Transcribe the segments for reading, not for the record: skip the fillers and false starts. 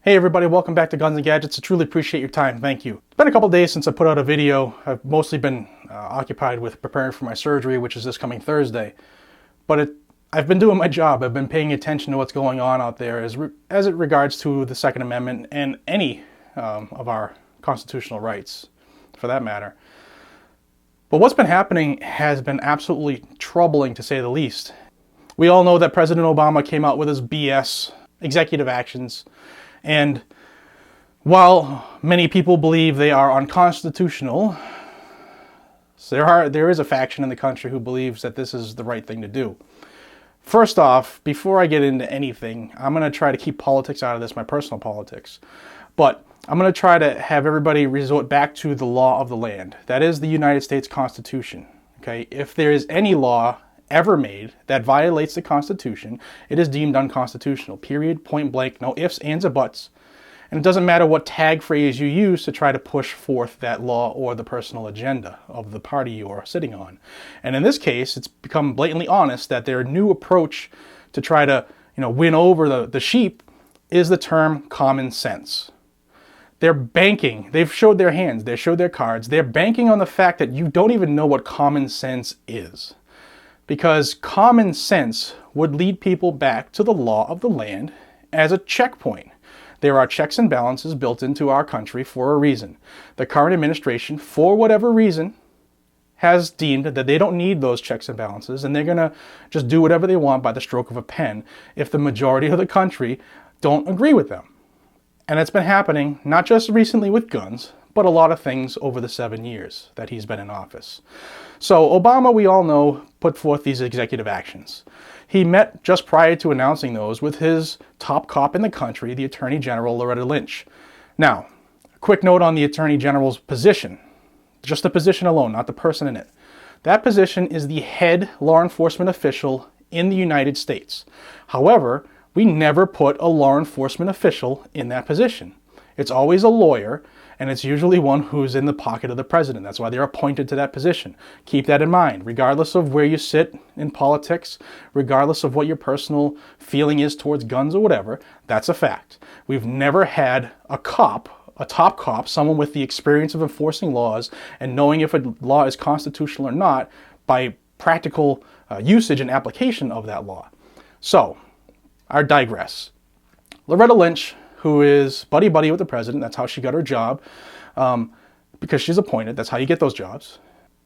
Hey everybody, welcome back to Guns and Gadgets. I truly appreciate your time. Thank you. It's been a couple days since I put out a video. I've mostly been occupied with preparing for my surgery, which is this coming Thursday. But I've been doing my job. I've been paying attention to what's going on out there as it regards to the Second Amendment and any of our constitutional rights, for that matter. But what's been happening has been absolutely troubling, to say the least. We all know that President Obama came out with his BS executive actions. And while many people believe they are unconstitutional, there is a faction in the country who believes that this is the right thing to do. First off, before I get into anything, I'm going to try to keep politics out of this, my personal politics. But I'm going to try to have everybody resort back to the law of the land. That is the United States Constitution. Okay? If there is any law ever made that violates the Constitution, it is deemed unconstitutional. Period. Point blank. No ifs, ands, or buts. And it doesn't matter what tag phrase you use to try to push forth that law or the personal agenda of the party you are sitting on. And in this case, it's become blatantly honest that their new approach to try to, win over the sheep is the term common sense. They're banking. They've showed their hands. They showed their cards. They're banking on the fact that you don't even know what common sense is. Because common sense would lead people back to the law of the land as a checkpoint. There are checks and balances built into our country for a reason. The current administration, for whatever reason, has deemed that they don't need those checks and balances, and they're going to just do whatever they want by the stroke of a pen if the majority of the country don't agree with them. And it's been happening not just recently with guns, but a lot of things over the 7 years that he's been in office. So Obama, we all know, put forth these executive actions. He met just prior to announcing those with his top cop in the country, the Attorney General, Loretta Lynch. Now, a quick note on the Attorney General's position. Just the position alone, not the person in it. That position is the head law enforcement official in the United States. However, we never put a law enforcement official in that position. It's always a lawyer, and it's usually one who's in the pocket of the president. That's why they're appointed to that position. Keep that in mind. Regardless of where you sit in politics, regardless of what your personal feeling is towards guns or whatever, that's a fact. We've never had a top cop, someone with the experience of enforcing laws and knowing if a law is constitutional or not by practical usage and application of that law. So, I digress. Loretta Lynch, who is buddy-buddy with the president, that's how she got her job, because she's appointed, that's how you get those jobs.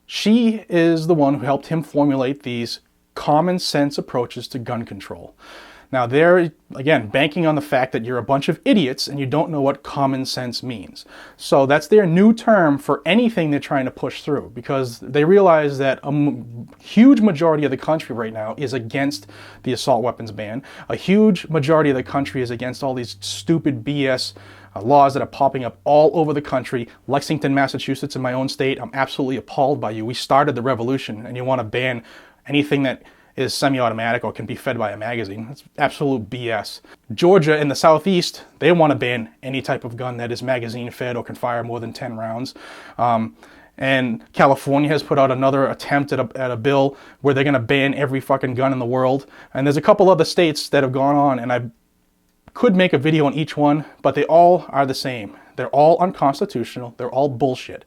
She is the one who helped him formulate these common sense approaches to gun control. Now they're, again, banking on the fact that you're a bunch of idiots and you don't know what common sense means. So that's their new term for anything they're trying to push through, because they realize that a huge majority of the country right now is against the assault weapons ban. A huge majority of the country is against all these stupid BS laws that are popping up all over the country. Lexington, Massachusetts, in my own state, I'm absolutely appalled by you. We started the revolution and you want to ban anything that is semi-automatic or can be fed by a magazine. That's absolute BS. Georgia in the southeast, they want to ban any type of gun that is magazine fed or can fire more than 10 rounds. And California has put out another attempt at a bill where they're going to ban every fucking gun in the world. And there's a couple other states that have gone on, and I could make a video on each one, but they all are the same. They're all unconstitutional. They're all bullshit.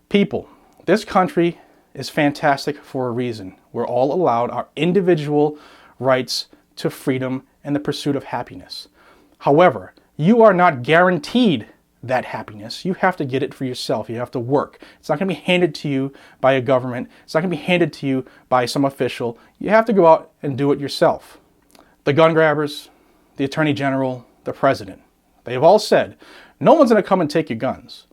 People, this country is fantastic for a reason. We're all allowed our individual rights to freedom and the pursuit of happiness. However, you are not guaranteed that happiness. You have to get it for yourself. You have to work. It's not going to be handed to you by a government. It's not going to be handed to you by some official. You have to go out and do it yourself. The gun grabbers, the Attorney General, the President, they have all said, no one's going to come and take your guns.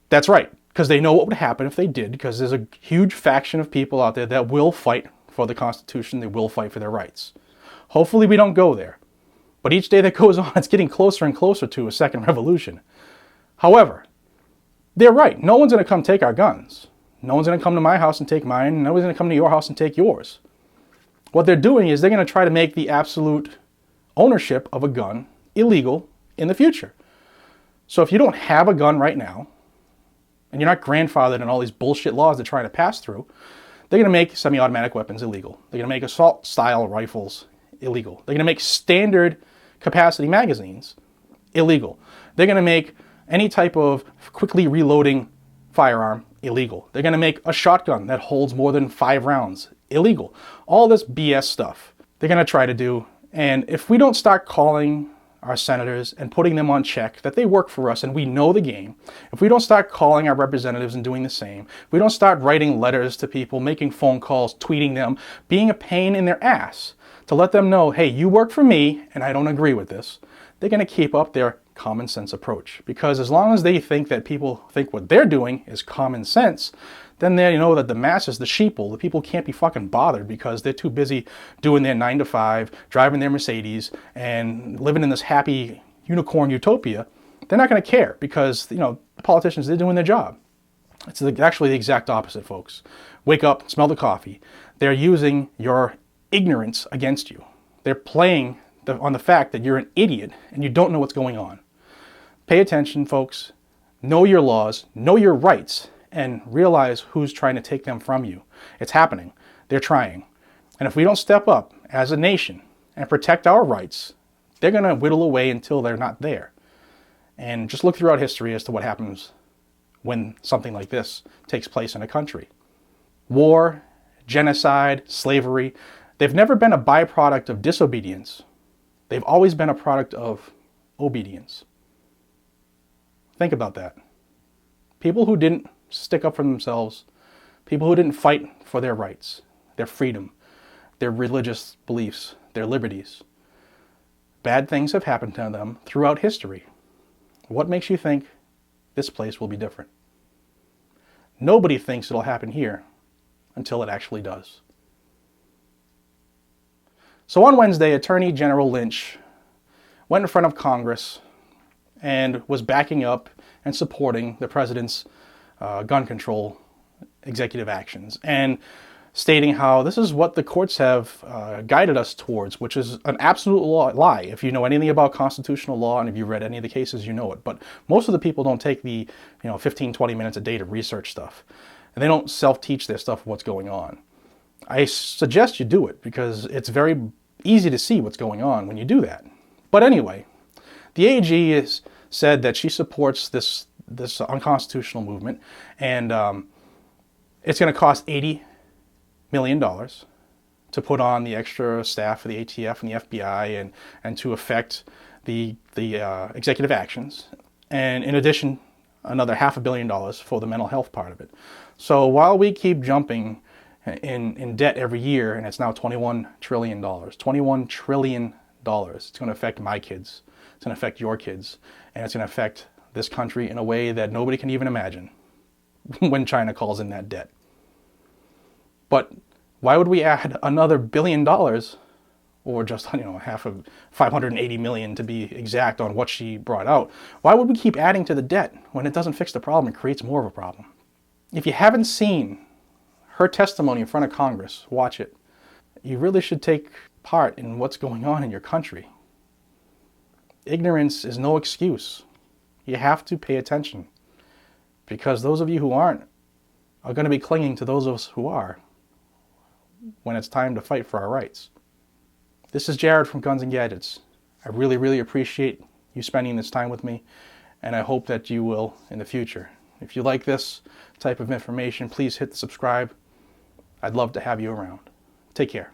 That's right. Because they know what would happen if they did, because there's a huge faction of people out there that will fight for the Constitution, they will fight for their rights. Hopefully we don't go there. But each day that goes on, it's getting closer and closer to a second revolution. However, they're right. No one's going to come take our guns. No one's going to come to my house and take mine. No one's going to come to your house and take yours. What they're doing is they're going to try to make the absolute ownership of a gun illegal in the future. So if you don't have a gun right now, and you're not grandfathered in all these bullshit laws they're trying to pass through, they're going to make semi-automatic weapons illegal. They're going to make assault-style rifles illegal. They're going to make standard capacity magazines illegal. They're going to make any type of quickly reloading firearm illegal. They're going to make a shotgun that holds more than 5 rounds illegal. All this BS stuff they're going to try to do. And if we don't start calling our senators and putting them on check that they work for us and we know the game, if we don't start calling our representatives and doing the same, if we don't start writing letters to people, making phone calls, tweeting them, being a pain in their ass to let them know, hey, you work for me and I don't agree with this, they're going to keep up their common sense approach. Because as long as they think that people think what they're doing is common sense, then they know that the masses, the sheeple, the people can't be fucking bothered because they're too busy doing their 9 to 5, driving their Mercedes, and living in this happy unicorn utopia. They're not going to care because, the politicians, they're doing their job. It's actually the exact opposite, folks. Wake up, smell the coffee. They're using your ignorance against you. They're playing on the fact that you're an idiot and you don't know what's going on. Pay attention, folks. Know your laws, know your rights, and realize who's trying to take them from you. It's happening. They're trying. And if we don't step up as a nation and protect our rights, they're going to whittle away until they're not there. And just look throughout history as to what happens when something like this takes place in a country. War, genocide, slavery, they've never been a byproduct of disobedience. They've always been a product of obedience. Think about that. People who didn't stick up for themselves, people who didn't fight for their rights, their freedom, their religious beliefs, their liberties. Bad things have happened to them throughout history. What makes you think this place will be different? Nobody thinks it'll happen here until it actually does. So on Wednesday, Attorney General Lynch went in front of Congress and was backing up and supporting the president's gun control executive actions and stating how this is what the courts have guided us towards, which is an absolute lie. If you know anything about constitutional law and if you've read any of the cases, you know it. But most of the people don't take the 15, 20 minutes a day to research stuff. And they don't self-teach their stuff what's going on. I suggest you do it because it's very easy to see what's going on when you do that. But anyway, the AG has said that she supports this unconstitutional movement, and it's going to cost $80 million to put on the extra staff for the ATF and the FBI and to affect the executive actions. And in addition, another $500 million for the mental health part of it. So while we keep jumping in debt every year, and it's now $21 trillion. $21 trillion. It's going to affect my kids. It's going to affect your kids. And it's going to affect this country in a way that nobody can even imagine when China calls in that debt. But why would we add another $1 billion, or just half of $580 million to be exact on what she brought out? Why would we keep adding to the debt when it doesn't fix the problem? It creates more of a problem. If you haven't seen her testimony in front of Congress, watch it. You really should take part in what's going on in your country. Ignorance is no excuse. You have to pay attention, because those of you who aren't are going to be clinging to those of us who are when it's time to fight for our rights. This is Jared from Guns and Gadgets. I really, really appreciate you spending this time with me, and I hope that you will in the future. If you like this type of information, please hit the subscribe. I'd love to have you around. Take care.